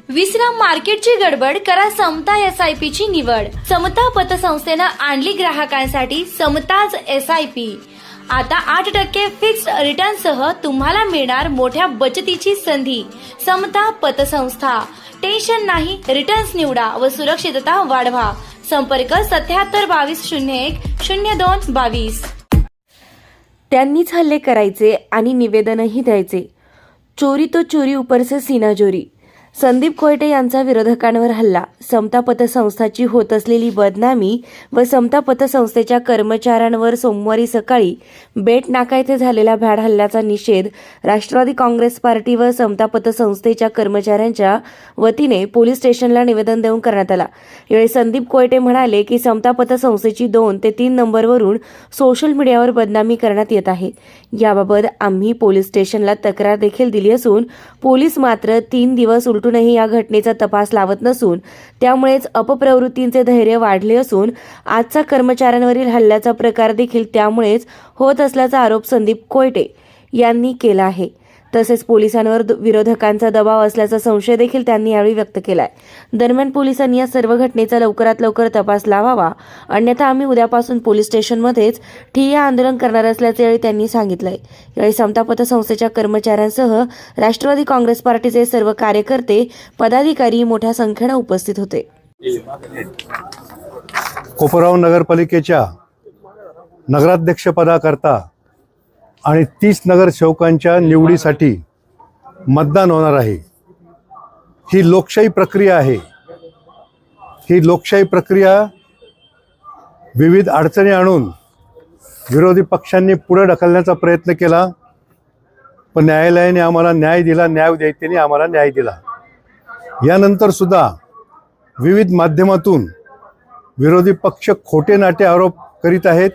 विश्राम मार्केटची गडबड करा समता SIP ची निवड। समता पतसंस्थेनं आणली ग्राहकांसाठी समताज SIP। आता 8% फिक्स्ड रिटर्न सह तुम्हाला मिळणार मोठ्या बचतीची संधी। समता पतसंस्था, टेन्शन नाही, रिटर्न्स निवडा व सुरक्षितता वाढवा। संपर्क 7722010222। त्यांनीच हल्ले करायचे आणि निवेदनही द्यायचे। चोरी तो चोरी ऊपर से सीना चोरी। संदीप कोयटे यांचा विरोधकांवर हल्ला, समता पतसंस्थाची होत असलेली बदनामी व समता पतसंस्थेच्या कर्मचाऱ्यांवर सोमवारी सकाळी बेट नाका येथे झालेल्या भ्याड हल्ल्याचा निषेध राष्ट्रवादी काँग्रेस पार्टी व समता पतसंस्थेच्या कर्मचाऱ्यांच्या वतीने पोलीस स्टेशनला निवेदन देऊन करण्यात आला। यावेळी संदीप कोयटे म्हणाले की समता पतसंस्थेची 2 ते 3 नंबरवरून सोशल मीडियावर बदनामी करण्यात येत आहे। याबाबत आम्ही पोलीस स्टेशनला तक्रार देखील दिली असून पोलीस मात्र 3 दिवस उलटूनही या घटनेचा तपास लावत नसून त्यामुळेच अपप्रवृत्तींचे धैर्य वाढले असून आजचा कर्मचाऱ्यांवरील हल्ल्याचा प्रकार देखील त्यामुळेच होत असल्याचा आरोप संदीप कोयटे यांनी केला आहे। तसेच पोलिसांवर विरोधकांचा दबाव असल्याचा संशय देखील त्यांनी यावेळी व्यक्त केलाय। दरम्यान पोलिसांनी या सर्व घटनेचा लवकरात लवकर तपास लावावा, अन्यथा आम्ही उद्यापासून पोलीस स्टेशनमध्येच ठिय्या आंदोलन करणार असल्याचे यावेळी त्यांनी सांगितलंय। यावेळी समता पतसंस्थेच्या कर्मचाऱ्यांसह राष्ट्रवादी काँग्रेस पार्टीचे सर्व कार्यकर्ते, पदाधिकारी मोठ्या संख्येने उपस्थित होते। कोपरगाव नगरपालिकेच्या नगराध्यक्षपदाकरता आणि 30 नगरसेवकांच्या निवडीसाठी मतदान होणार आहे। ही लोकशाही प्रक्रिया आहे। ही लोकशाही प्रक्रिया विविध अडचणी आणून विरोधी पक्षांनी पुढे ढकलण्याचा प्रयत्न केला, पण न्यायालयाने आम्हाला न्याय दिला, न्यायदेवतेने आम्हाला न्याय दिला। यानंतर सुद्धा विविध माध्यमातून विरोधी पक्ष खोटे नाटे आरोप करीत आहेत।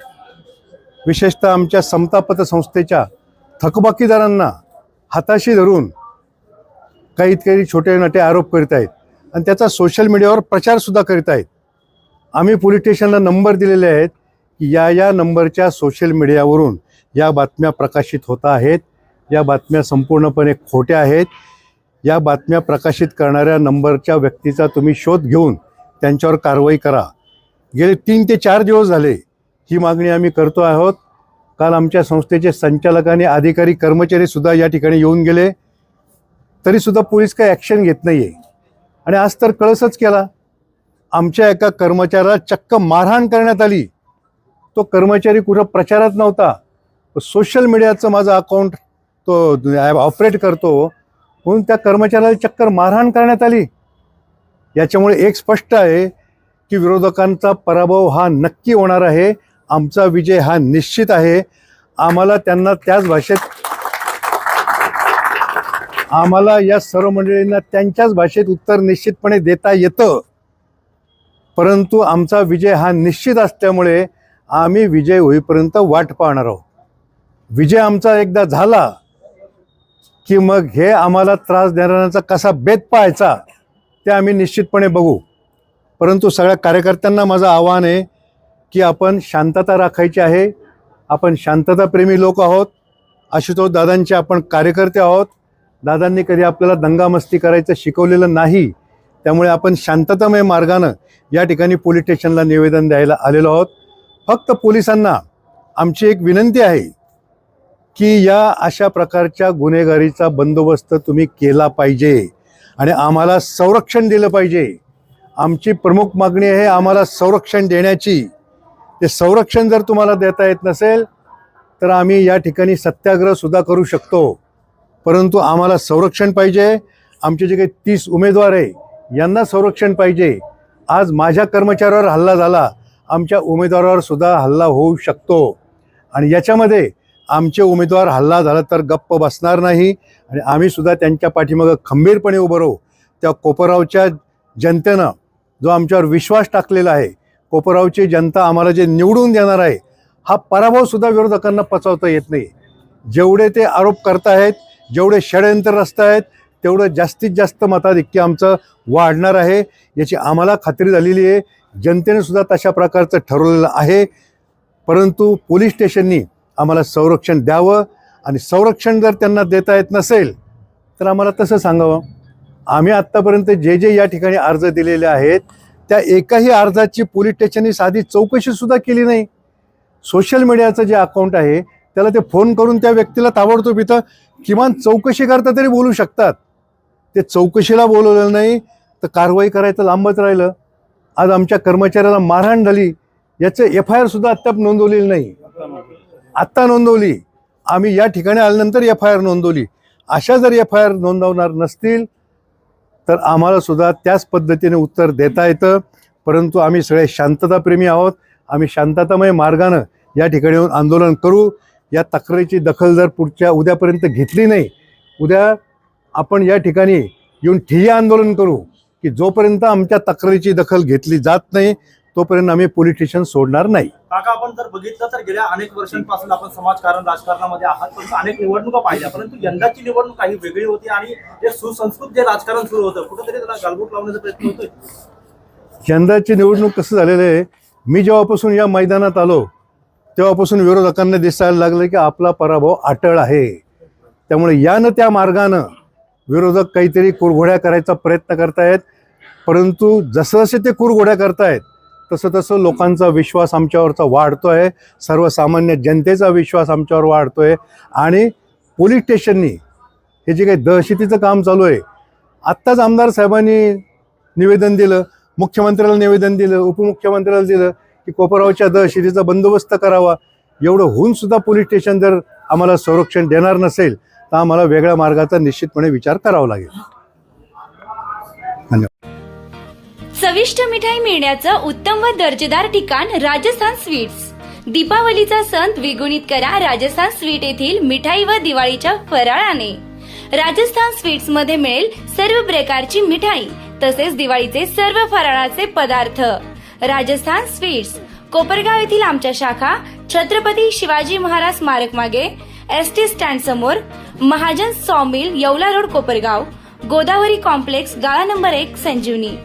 विशेषतः आमच्या समता पतसंस्थेच्या थकबाकीदारांना हाताशी धरून काही छोटे नाटे आरोप करीत आहेत आणि त्याचा सोशल मीडियावर प्रचार सुद्धा करीत आहेत। आम्ही पोलीस स्टेशनला नंबर दिलेले आहेत की या नंबरच्या सोशल मीडियावरून या बातम्या प्रकाशित होत आहेत। या बातम्या संपूर्णपणे खोट्या आहेत। या बातम्या प्रकाशित करणाऱ्या नंबरच्या व्यक्तीचा तुम्ही शोध घेऊन त्यांच्यावर कारवाई करा। गेले 3 ते 4 दिवस झाले ही मागणी आम्ही करतो आहोत। काल आमच्या संस्थेचे संचालक आणि अधिकारी कर्मचारी सुद्धा या ठिकाणी येऊन गेले, तरी सुद्धा पोलीस काही ॲक्शन घेत नाही आहे। आणि आज तर कळसच केला, आमच्या एका कर्मचाऱ्याला चक्क मारहाण करण्यात आली। तो कर्मचारी कुठं प्रचारात नव्हता, सोशल मीडियाचं माझं अकाउंट तो ऑपरेट करतो म्हणून त्या कर्मचाऱ्याला चक्कर मारहाण करण्यात आली। याच्यामुळे एक स्पष्ट आहे की विरोधकांचा पराभव हा नक्की होणार आहे। आमचा विजय हा निश्चित आहे। आम्हाला त्यांना त्याच भाषेत, आम्हाला या सर्व मंडळींना त्यांच्याच भाषेत उत्तर निश्चितपणे देता येतं, परंतु आमचा विजय हा निश्चित असल्यामुळे आम्ही विजय होईपर्यंत वाट पाहणार आहोत। विजय आमचा एकदा झाला की मग हे आम्हाला त्रास देणाऱ्यांचा कसा बेत पाहायचा ते आम्ही निश्चितपणे बघू। परंतु सगळ्या कार्यकर्त्यांना माझं आव्हान आहे की आपण शांतता राखायची आहे। आपण शांतताप्रेमी लोक आहोत। आशुतोष दादांचे आपण कार्यकर्ते आहोत। दादांनी कधी आपल्याला दंगामस्ती करायचं शिकवलेलं नाही, त्यामुळे आपण शांततामय मार्गानं या ठिकाणी पोलीस स्टेशनला निवेदन द्यायला आलेलो आहोत। फक्त पोलिसांना आमची एक विनंती आहे की या अशा प्रकारच्या गुन्हेगारीचा बंदोबस्त तुम्ही केला पाहिजे आणि आम्हाला संरक्षण दिलं पाहिजे। आमची प्रमुख मागणी आहे आम्हाला संरक्षण देण्याची। ते संरक्षण जर तुम्हाला देता येत नसेल तर आम्ही या ठिकाणी सत्याग्रह सुद्धा करू शकतो, परंतु आम्हाला संरक्षण पाहिजे। आमचे जे काही 30 उमेदवार आहे यांना संरक्षण पाहिजे। आज माझ्या कर्मचाऱ्यावर हल्ला झाला, आमच्या उमेदवारावर सुद्धा हल्ला होऊ शकतो आणि याच्यामध्ये आमचे उमेदवार हल्ला झाला तर गप्प बसणार नाही आणि आम्ही सुद्धा त्यांच्या पाठीमागे खंबीरपणे उभं राहू। त्या कोपरगावच्या जनतेनं जो आमच्यावर विश्वास टाकलेला आहे, कोपरगावची जनता आम्हाला जे निवडून देणार आहे, हा पराभव सुद्धा विरोधकांना पचवता येत नाही। जेवढे ते आरोप करतायत, जेवढे षडयंत्र रचतायत, तेवढं जास्तीत जास्त मताधिक्य आमचं वाढणार आहे याची आम्हाला खात्री झालेली आहे। जनतेने सुद्धा तशा प्रकारचं ठरवलेलं आहे, परंतु पोलीस स्टेशननी आम्हाला संरक्षण द्यावं आणि संरक्षण जर त्यांना देता येत नसेल तर आम्हाला तसं सांगावं आम्ही आत्तापर्यंत जे जे या ठिकाणी अर्ज दिलेले आहेत त्या एकाही अर्जाची पोलीस स्टेशनने साधी चौकशी सुद्धा केली नाही. सोशल मीडियाचं जे अकाउंट आहे त्याला ते फोन करून त्या व्यक्तीला ताबडतोब इथं किमान चौकशी करता तरी बोलू शकतात. ते चौकशीला बोलवलं नाही तर कारवाई करायचं लांबच राहिलं. आज आमच्या कर्मचाऱ्याला मारहाण झाली, याचं FIR सुद्धा अद्याप नोंदवलेली नाही. आत्ता नोंदवली, आम्ही या ठिकाणी आल्यानंतर FIR नोंदवली. अशा जर FIR नोंदवणार नसतील तर आम्हाला सुद्धा त्याच पद्धतीने उत्तर देता येतं. परंतु आम्ही सगळे शांतताप्रेमी आहोत. आम्ही शांततामय मार्गानं या ठिकाणी येऊन आंदोलन करू. या तक्रारीची दखल जर पुढच्या उद्यापर्यंत घेतली नाही, उद्या आपण या ठिकाणी येऊन ठिय्या आंदोलन करू की जोपर्यंत आमच्या तक्रारीची दखल घेतली जात नाही तोपर्यंत आम्ही पोलीस स्टेशन सोडणार नाही. काका, आपण जर बघितलं तर गेल्या अनेक वर्षांपासून आपण समाजकारण राजकारणामध्ये आहात, परंतु अनेक निवडणुका पाहिल्या, परंतु यंदाची निवडणूक काही वेगळी होती आणि जे सुसंस्कृत जे राजकारण सुरू होतं कुठेतरी त्याला गालबोट लावण्याचा प्रयत्न होतोय. यंदाची निवडणूक कसं झालेलं आहे, मी जेव्हापासून या मैदानात आलो तेव्हापासून विरोधकांना दिसायला लागलं की आपला पराभव अटळ आहे. त्यामुळे यानं त्या मार्गानं विरोधक काहीतरी कुरघोड्या करायचा प्रयत्न करतायत. परंतु जसं जसे ते कुरघोड्या करतायत तसं तसं लोकांचा विश्वास आमच्यावरचा वाढतो आहे. सर्वसामान्य जनतेचा विश्वास आमच्यावर वाढतो आहे. आणि पोलीस स्टेशननी हे जे काही दहशतीचं काम चालू आहे, आत्ताच आमदार साहेबांनी निवेदन दिलं, मुख्यमंत्र्याला निवेदन दिलं, उपमुख्यमंत्र्याला दिलं की कोपरावच्या दहशतीचा बंदोबस्त करावा. एवढं होऊन सुद्धा पोलीस स्टेशन जर आम्हाला संरक्षण देणार नसेल तर आम्हाला वेगळ्या मार्गाचा निश्चितपणे विचार करावा लागेल. धन्यवाद. चविष्ट मिठाई मिळण्याचं उत्तम व दर्जेदार ठिकाण राजस्थान स्वीट्स. दीपावलीचा सण द्विगुणित करा राजस्थान स्वीट येथील मिठाई व दिवाळीच्या फराळाने. राजस्थान स्वीट्स मध्ये मिळेल सर्व प्रकारची मिठाई तसेच दिवाळीचे सर्व फराळाचे पदार्थ. राजस्थान स्वीट्स, कोपरगाव येथील आमच्या शाखा छत्रपती शिवाजी महाराज स्मारक मागे, ST स्टँड समोर, महाजन सॉमिल, येवला रोड, कोपरगाव. गोदावरी कॉम्प्लेक्स, गाळा नंबर 1, संजीवनी.